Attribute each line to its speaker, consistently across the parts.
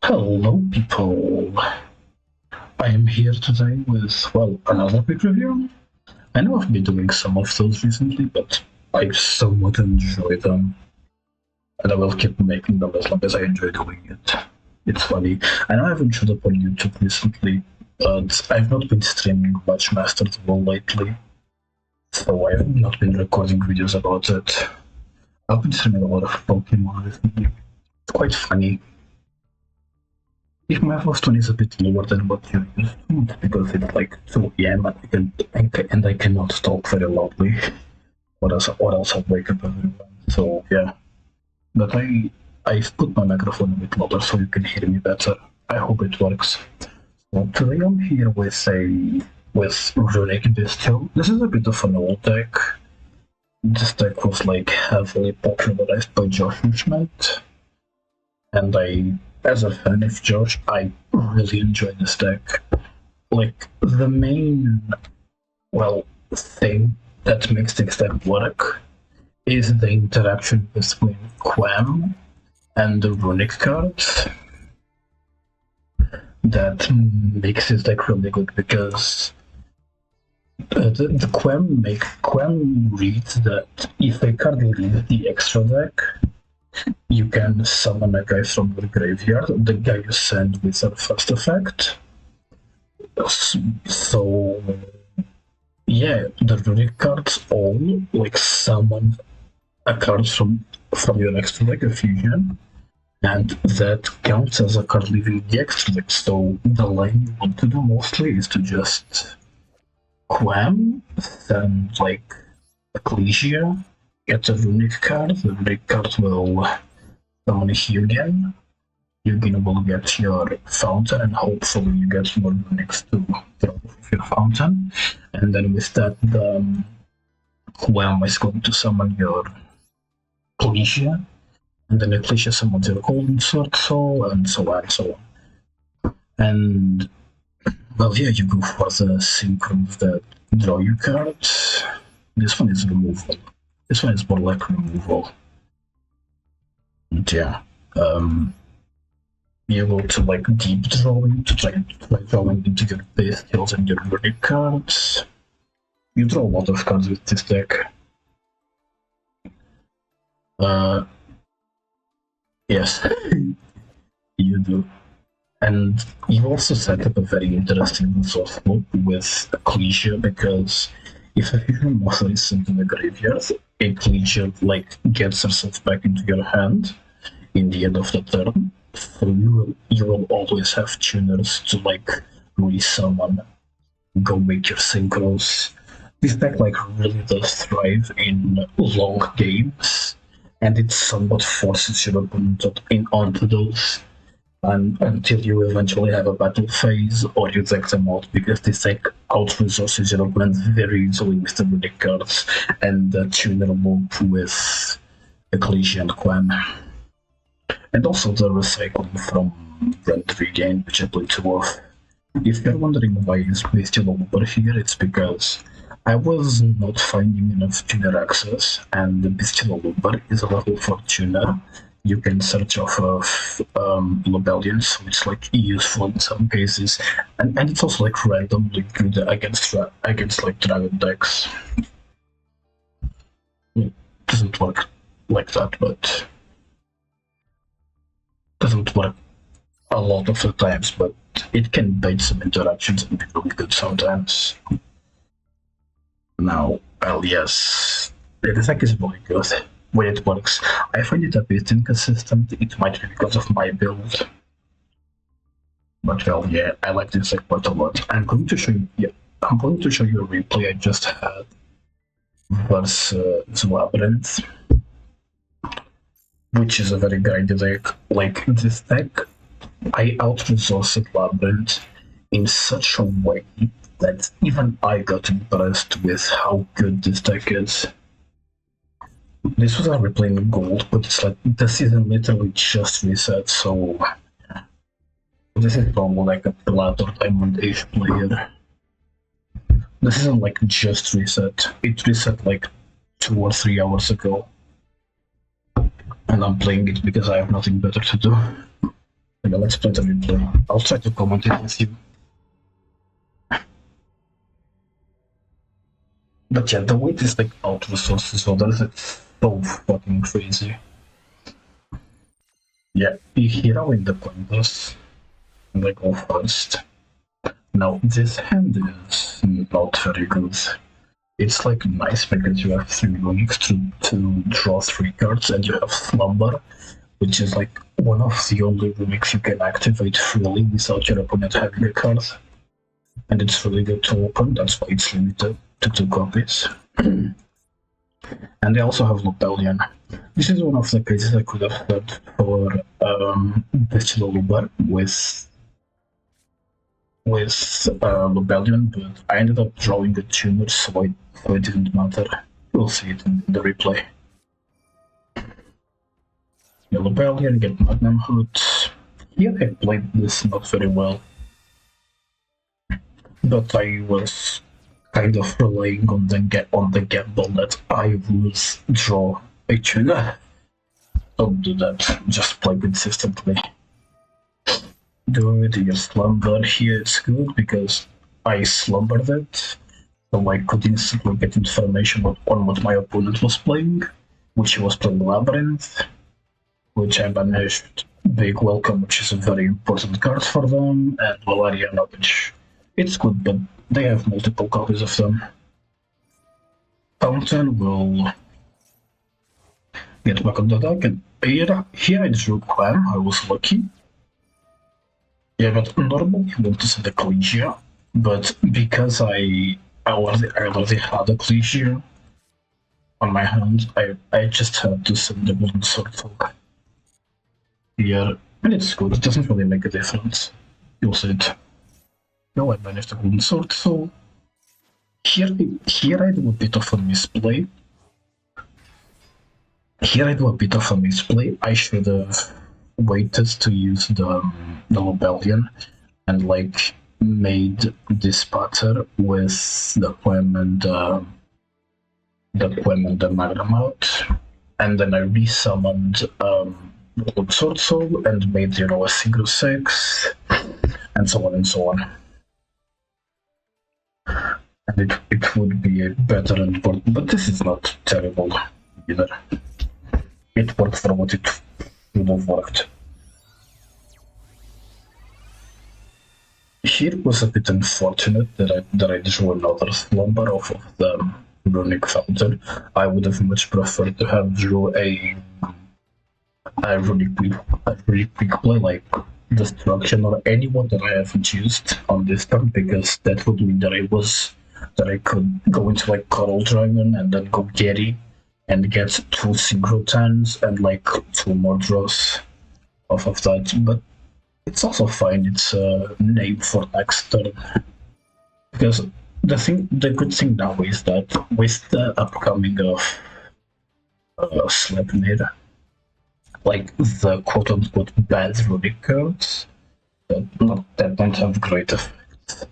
Speaker 1: Hello, people. I am here today with, well, another big review. I know I've been doing some of those recently, but I somewhat enjoy them. And I will keep making them as long as I enjoy doing it. It's funny. I know I haven't showed up on YouTube recently, but I've not been streaming much Master Duel lately. So I've not been recording videos about it. I've been streaming a lot of Pokemon recently. It's quite funny. If my first one is a bit lower than what you used to, it's because it's like 2 p.m. and I cannot talk very loudly, or else I'll wake up everyone. So yeah, but I've put my microphone a bit louder so you can hear me better. I hope it works. So today I'm here with Runick Bystial. This is a bit of an old deck. This deck was like heavily popularized by Josh Schmidt, and as a fan of Josh, I really enjoy this deck. Like, the main, thing that makes this deck work is the interaction between QUEM and the Runick cards. That makes this deck really good because the QUEM reads that if a card leaves the extra deck, you can summon a guy from the graveyard, the guy you send with a first effect. So, yeah, the Runick cards all summon a card from your extra deck, a fusion, and that counts as a card leaving the extra deck. So the line you want to do mostly is to just QUEM, send Ecclesia, get a Runick card. The Runick card will summon Hugin. Hugin will get your fountain, and hopefully you get more Runicks to throw off your fountain. And then with that, the QUEM is going to summon your Ecclesia, and then Ecclesia summons your Golden Sword Soul, and so on and so on. And, well, yeah, you go for the synchros that draw you cards. This one is removal. This one is more like removal. And yeah, you go to deep drawing to try drawing into your base skills and your Runick cards. You draw a lot of cards with this deck. Yes, you do. And you also set up a very interesting resource loop with Ecclesia, because if a fusion monster is sent to the graveyard, Ecclesia gets herself back into your hand in the end of the turn. So you will always have tuners to resummon, go make your synchros. This deck really does thrive in long games, and it somewhat forces your opponent onto those. And until you eventually have a battle phase, or you take them out, because this deck out-resources your opponent very easily with the Runick cards and the tuner loop with Ecclesia and QUEM. And also the recycling from Rent Regain, which I play 2 of. If you're wondering why is Bystial over here, it's because I was not finding enough tuner access, and the Bystial Looper is a level 4 tuner. You can search off of Lobelians, so it's useful in some cases, and it's also randomly good against dragon decks. It doesn't work like that, but doesn't work a lot of the times, but it can bait some interactions and be really good sometimes. Now, well, yes, the deck is really good when it works. I find it a bit inconsistent. It might be because of my build, but well, yeah, I like this deck quite a lot. I'm going to show you a replay I just had versus Labyrinth, which is a very grindy deck. This deck, I out-resourced Labyrinth in such a way that even I got impressed with how good this deck is. This was a replay in gold, but it's the season literally just reset, so this is probably a plat or diamond age player. The season just reset. It reset 2 or 3 hours ago. And I'm playing it because I have nothing better to do. Yeah, let's play the replay. I'll try to comment it with you. But yeah, the weight is like out resources, so that is so fucking crazy. Yeah, hero in the pointers. And I go first. Now, this hand is not very good. It's like nice because you have 3 Runix to draw 3 cards, and you have Slumber, which is like one of the only Runix you can activate freely without your opponent having a card. And it's really good to open, that's why it's limited to 2 copies. And they also have Lobelian. This is one of the cases I could have had for Bystial Lubar with Lobelian, but I ended up drawing a tuner, so it didn't matter. We'll see it in the replay. Yeah, Lobelian, get Magnum Hood. Yeah, I played this not very well, but I was kind of relying on the gamble that I would draw a tuner. Don't do that, just play consistently. Do it in your slumber. Here it's good because I slumbered it, so I could instantly get information on what my opponent was playing, which he was playing Labyrinth, which I banished Big Welcome, which is a very important card for them, and Valeriana, which it's good, but they have multiple copies of them. Fountain will get back on the deck, and here I drew QUEM. I was lucky. Yeah, but normally I want to send a Collegia, but because I already had a Collegia on my hand, I just had to send the Golden Sword Folk here, and it's good. It doesn't really make a difference. You'll see it. No, I managed the Golden Sword, so here I do a bit of a misplay. I should have waited to use the Lobelian and like made this pattern with the QUEM and the Magnum out, and then I resummoned Sword Soul and made a single 6, and so on and so on. And it would be a better import, but this is not terrible either. It worked for what it should have worked. Here was a bit unfortunate that I drew another slumber off of the Runick Fountain. I would have much preferred to have drew a really quick play like Destruction or anyone that I haven't used on this turn, because that would mean that I could go into like Coral Dragon and then go Getty and get 2 synchro 10s and like 2 more draws off of that. But it's also fine. It's a name for next turn, because the good thing now is that with the upcoming of Sleipnir, like the quote-unquote bad Runick cards that don't have great effects,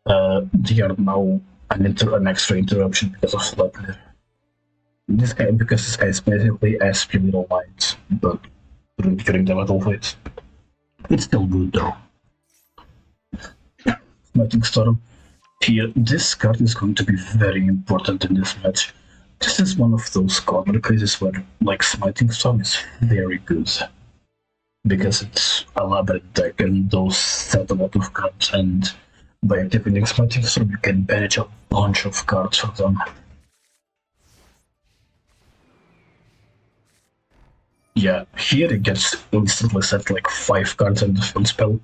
Speaker 1: they are now an extra interruption because of Sleipnir. Because this guy is basically SP Little Light, but during the Metal Phase. It's still good though. Smiting Storm. Here, this card is going to be very important in this match. This is one of those corner cases where, like, Smiting Storm is very good. Because it's a Labyrinth deck and those set a lot of cards, and by activating Smiting Storm you can banish a bunch of cards for them. Yeah, here it gets instantly set like 5 cards and defense spell,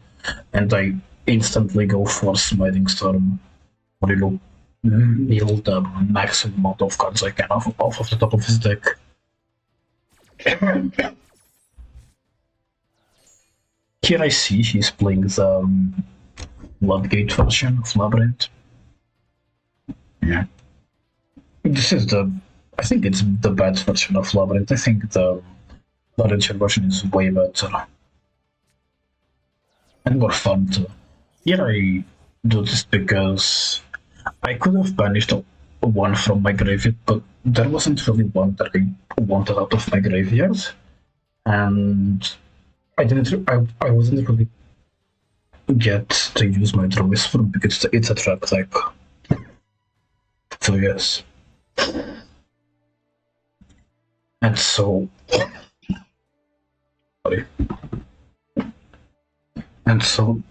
Speaker 1: and I instantly go for Smiting Storm, or mill the maximum amount of cards I can off of the top of his deck. Here I see he's playing the Bloodgate version of Labyrinth. Yeah. This is I think it's the bad version of Labyrinth. I think the Labyrinth version is way better and more fun too. Here I do this because I could have banished one from my graveyard, but there wasn't really one that I wanted out of my graveyard, and I didn't. I wasn't really get to use my draw whisper because it's a trap deck. So yes, and so sorry, and so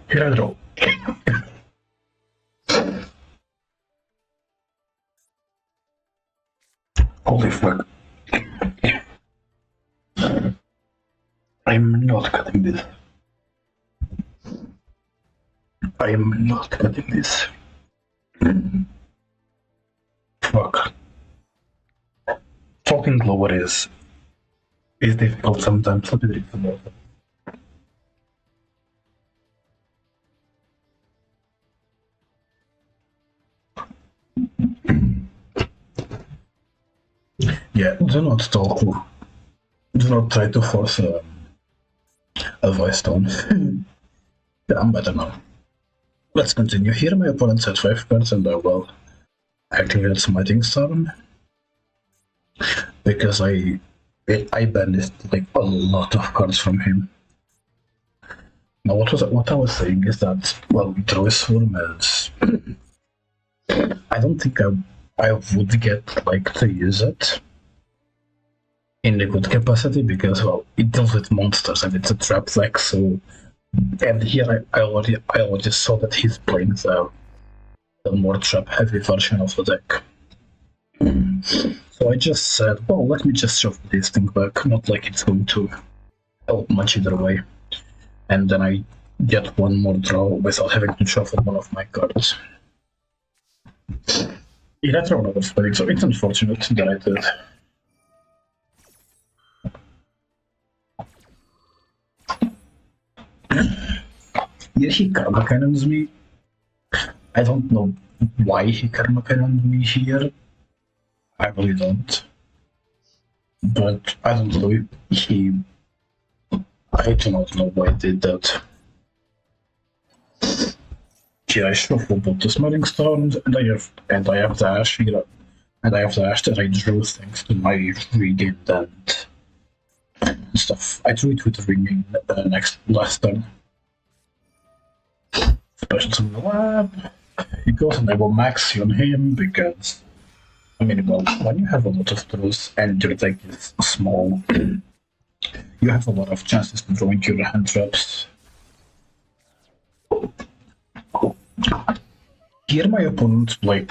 Speaker 1: here I draw. Holy fuck! I'm not cutting this. I am not cutting this. Fuck. Talking lower is difficult sometimes. Let me drink some water. Yeah, do not talk. Do not try to force a voice tone. Yeah, I'm better now. Let's continue. Here my opponent has 5 cards and I will activate Smiting Storm. Because I banished like a lot of cards from him. Now what I was saying is that, well, Droisworm is I don't think I would get like to use it in a good capacity because, well, it deals with monsters and it's a trap deck. So, and here I already saw that he's playing the more trap heavy version of the deck. So I just said, well, let me just shuffle this thing back. Not like it's going to help much either way. And then I get one more draw without having to shuffle one of my cards. Yeah, that's what I was playing, so it's unfortunate that I did. Yeah, he karma cannons me. I don't know why he karma cannoned me here. I really don't. But I don't know, I do not know why he did that. Here I shuffle both the Smiting Stones and I have the Ash here. And I have the Ash that I drew thanks to my regained and stuff. I drew it with the regain last turn. Special Summon the Lab. He goes and I will max on him because, I mean, well, when you have a lot of draws and your deck is small, you have a lot of chances to draw into your hand traps. Here my opponent plays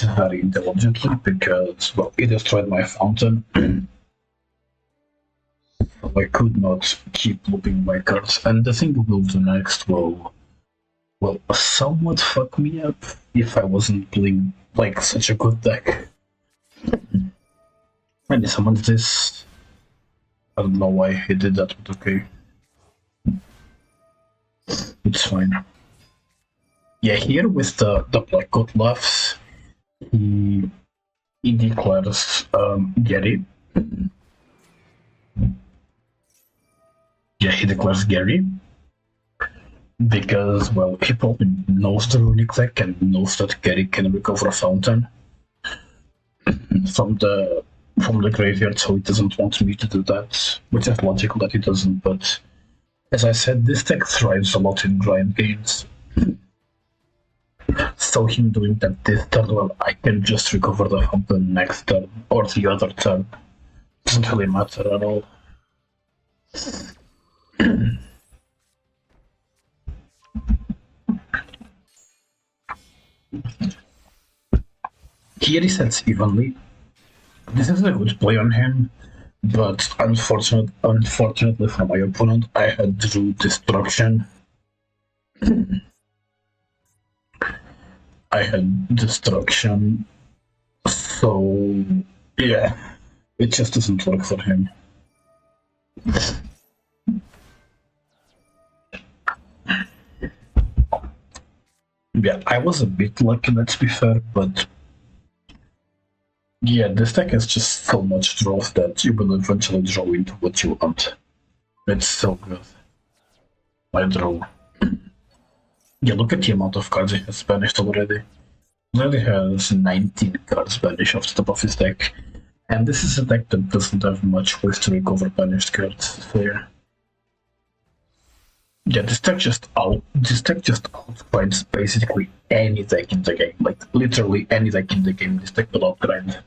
Speaker 1: very intelligently because, well, he destroyed my fountain. So I could not keep looping my cards, and the thing we'll do next will somewhat fuck me up if I wasn't playing like such a good deck. And he summoned this. I don't know why he did that, but okay. It's fine. Yeah, here with the Black Coat laughs, he declares Gary. Yeah, he declares Gary. Because, well, he probably knows the Runick deck and knows that Gary can recover a fountain from the graveyard, so he doesn't want me to do that, which is logical that he doesn't, but as I said, this deck thrives a lot in grind games. So him doing that this turn, well, I can just recover the fountain next turn, or the other turn. Doesn't really matter at all. Here he sets evenly. This is a good play on him, but unfortunately for my opponent, I had Drew Destruction. So yeah, it just doesn't work for him. Yeah, I was a bit lucky, let's be fair, but yeah, this deck has just so much draws that you will eventually draw into what you want. It's so good. I draw. Yeah, look at the amount of cards he has banished already. He already has 19 cards banished off the top of his deck. And this is a deck that doesn't have much ways to recover banished cards, so yeah. Yeah, this deck just outgrinds basically any deck in the game. Like literally any deck in the game, this deck will outgrind.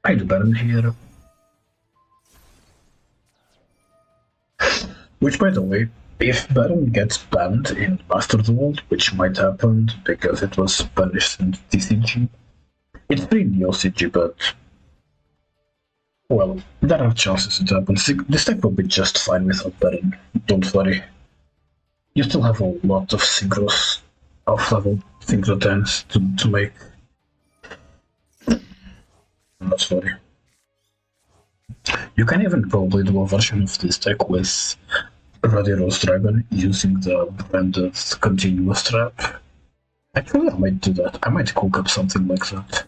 Speaker 1: I do Baron here. Which, by the way, if Baron gets banned in Master Duel, which might happen because it was banished in TCG, it's free in the OCG, but well, there are chances it happens. This deck will be just fine without Baron. Don't worry. You still have a lot of synchros, off-level synchro 10s to make. Not worry. You can even probably do a version of this deck with Ruddy Rose Dragon using the branded continuous trap. Actually, I might do that. I might cook up something like that.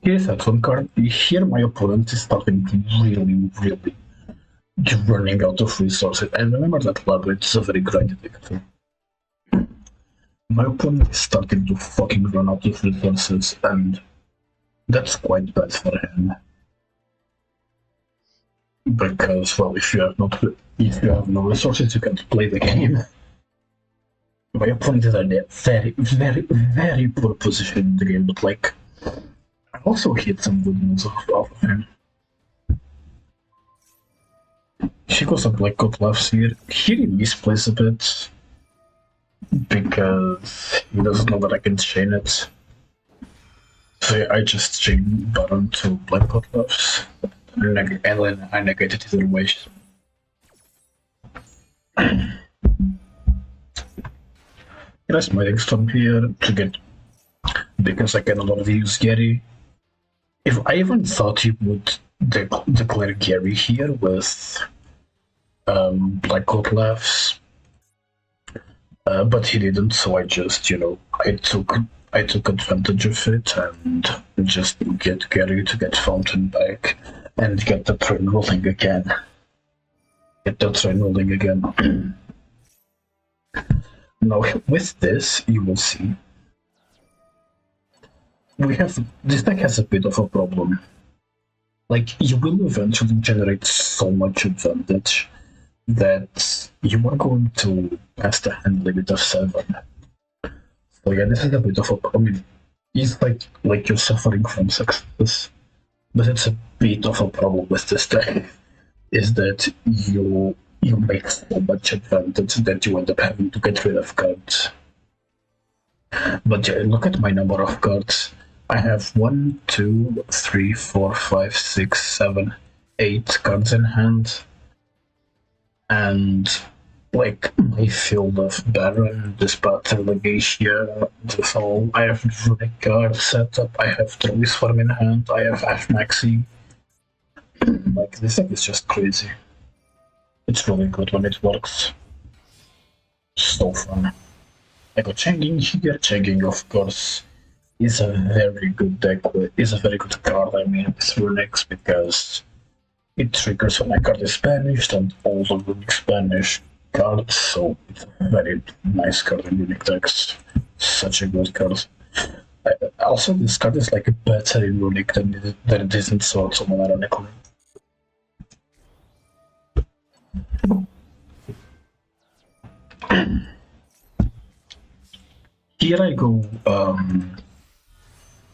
Speaker 1: Here's that one card. Here my opponent is starting to really running out of resources. And remember that Labyrinth is a very grindy deck too. My opponent is starting to fucking run out of resources, and that's quite bad for him. Because, well, if you have no resources, you can't play the game. My opponent is in a very poor position in the game, but like, I also hit some good moves off of him. She goes up like good lefts here. Here he misplays a bit because he doesn't know that I can chain it. So I just chain Baron to black god lefts. And then I negate it either way. There's my Storm here to get, because I can already use Gary. If I even thought he would declare Gary here with black gold lefts, but he didn't, so I just, I took advantage of it and just get Gary to get Fountain back and get the train rolling again. Now, with this, you will see this deck has a bit of a problem. Like, you will eventually generate so much advantage that you are going to pass the hand limit of 7. So yeah, this is a bit of a, it's like you're suffering from success, but it's a bit of a problem with this deck, is that you make so much advantage that you end up having to get rid of cards. But yeah, look at my number of cards. I have 1, 2, 3, 4, 5, 6, 7, 8 cards in hand. And like my field of Baron, Dispatcher, Legacia, Default, I have Runick card set up, I have Troy's Farm in hand, I have Ash Maxi. Like, this deck is just crazy. It's really good when it works. So fun. I got Changing here. Changing, of course, is a very good deck. Is a very good card, with Runick's, because it triggers when a card is banished and all the Runick's banished cards, so it's a very nice card in Runick decks. Such a good card. Also, this card is like better in Runick than it is in Swords, ironically. Here I go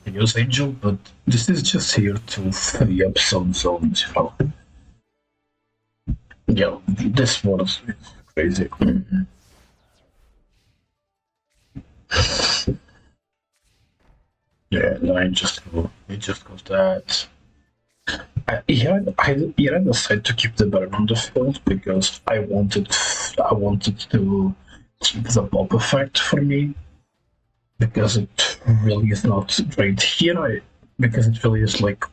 Speaker 1: use Angel, but this is just here to free up some zones, Yeah, this was crazy. Yeah, I just goes that. I decided to keep the Baron on the field because I wanted to keep the pop effect for me, because it really is not great here. Because it really is like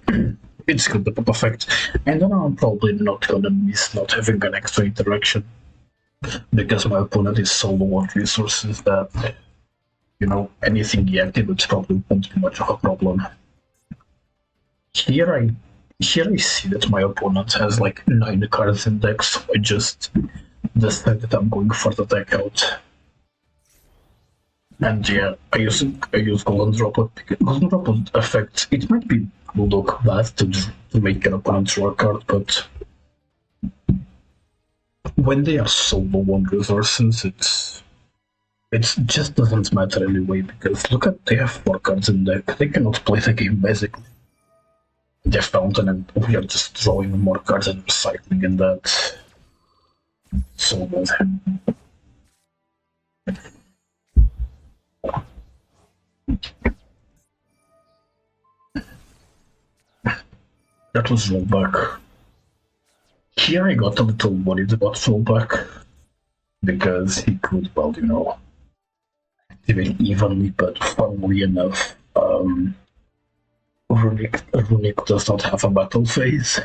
Speaker 1: it's good, the pop effect. And then I'm probably not gonna miss not having an extra interaction because my opponent is so low on resources that, you know, anything he activates probably won't be much of a problem. Here I see that my opponent has like 9 cards in deck, so I just decide that I'm going for the deck out. And yeah, I use Golden Droplet because Golden Droplet effect, it might be look bad to make an opponent draw a card, but when they are so low on resources, it just doesn't matter anyway, because look at, they have 4 cards in deck, they cannot play the game basically. They fountain and we are just drawing more cards and recycling in that. So good. That was rollback. Here I got a little worried about rollback because he could, well, you know, activate evenly, but funnily enough, Runick does not have a battle phase,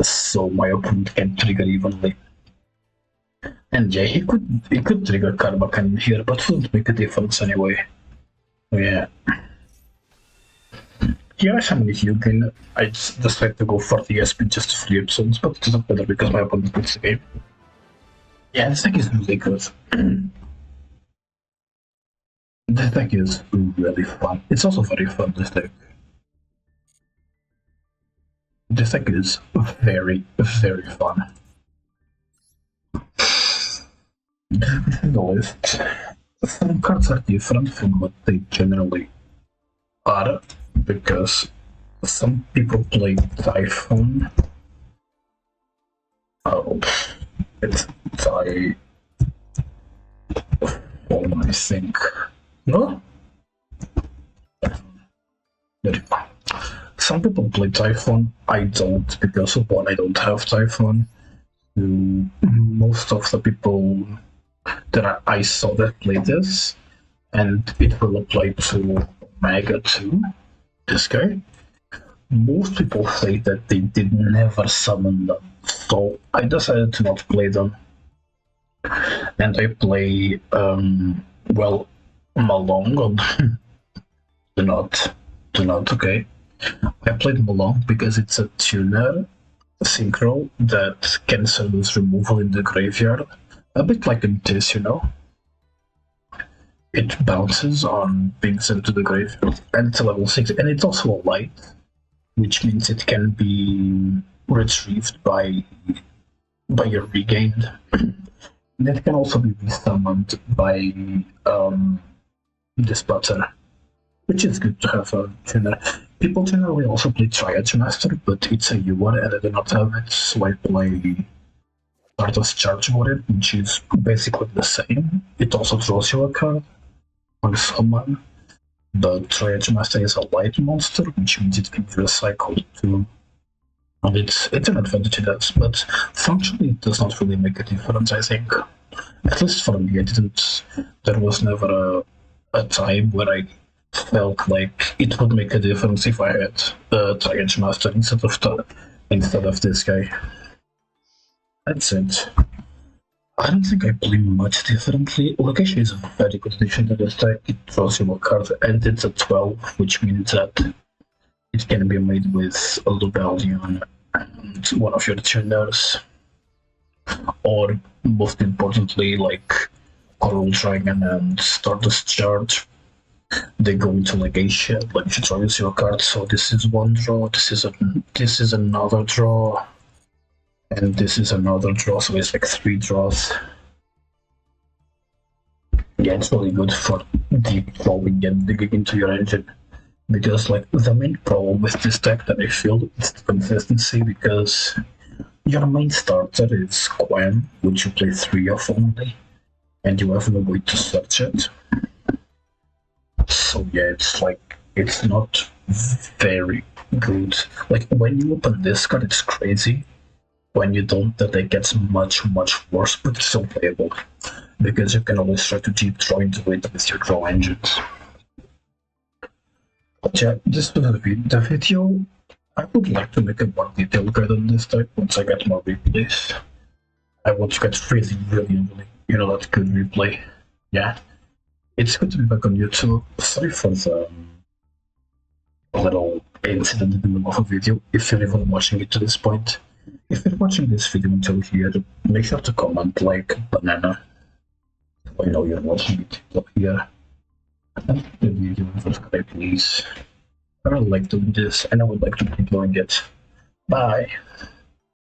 Speaker 1: so my opponent can trigger evenly. And yeah, he could trigger Karma Cannon here, but wouldn't make a difference anyway. Yeah. Here I summon Hugin. I just decided to go for the SP just to free up zones, but it doesn't matter because my opponent wins the game. Yeah, this deck is really good. This deck is really fun. It's also very fun, this deck. This deck is very, very fun. The list. Some cards are different from what they generally are, because some people play Typhoon. Oh, it's Typhoon, I think. No? Some people play Typhoon. I don't, because one, I don't have Typhoon. Most of the people that I saw that play this, and it will apply to Omega too, this guy. Most people say that they did never summon them, so I decided to not play them. And I play, well, Malong on do not, okay. I played Malong because it's a tuner synchro that cancels removal in the graveyard. A bit like in this, you know? It bounces on being sent to the graveyard, and it's a level 6, and it's also a light, which means it can be retrieved by your regained. And it can also be resummoned by this button, which is good to have a tuner. People generally also play Triage Master, but it's a UR and I do not have it, so I play Stardust Charge Warrior, which is basically the same. It also draws you a card on summon, but Triage Master is a light monster, which means it can be recycled too. And it's an advantage it has, but functionally it does not really make a difference, I think. At least for me, there was never a time where I felt like it would make a difference if I had Triage Master instead of this guy. That's it. I don't think I play much differently. Location is a very good addition to this deck. It draws you a card, and it's a 12, which means that it can be made with a Lubellion and one of your tuners. Or, most importantly, like Coral Dragon and Stardust Charge. They go into Legation, Legation draws your card, so this is one draw, this is another draw, and this is another draw, so it's like 3 draws. Yeah, it's really good for deep drawing and digging into your engine. Because like the main problem with this deck that I feel is the consistency, because your main starter is QUEM, which you play 3 of only, and you have no way to search it. So yeah, it's not very good. Like when you open this card, it's crazy. When you don't, the deck gets much worse, but it's still playable because you can always try to deep draw into it with your draw engines. But yeah, this was the video. I would like to make a more detailed guide on this type once I get more replays. I want to get freezing really early. You know, that good replay. Yeah. It's good to be back on YouTube. Sorry for the little incident in the middle of a video, if you're even watching it to this point. If you're watching this video until here, make sure to comment like banana. So I know you're watching it till here. And the video and subscribe, please. I don't like doing this, and I would like to keep doing it. Bye.